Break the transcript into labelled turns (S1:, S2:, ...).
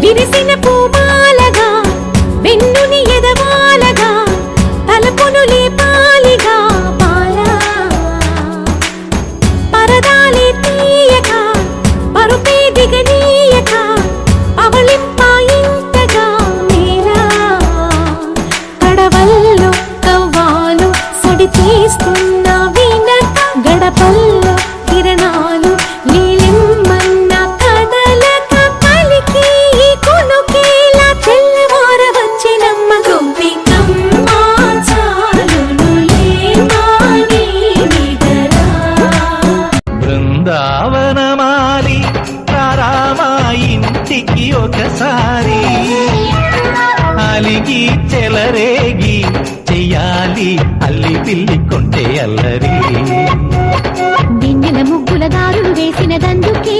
S1: విరిసిన పూమాలగా వెన్నుని ఎదవాలగా తలపును లేపాలిగా బాలా పరదాలే తీయక పరుపే దిగనీయక అవళింపాయింతగా మేరా కడవల్లో కవ్వాలు సడి తీస్తున్న వీణత గడపల్లో కిరణాలు నీలిమ్మన్న కదలక కలికి కొనుకేలా తెల్లవార వచ్చినమ్మ గొప్పికమ్మ చాలునులే మాని నిదరా
S2: బృందావనమాలి రామా ఇంటికి ఒకసారి అలిగి చెలరేగి చెయ్యాలి అల్లి పిల్లి కొంటే అల్లరి
S1: వెన్నెల ముగ్గుల దారులు వేసినదందుకే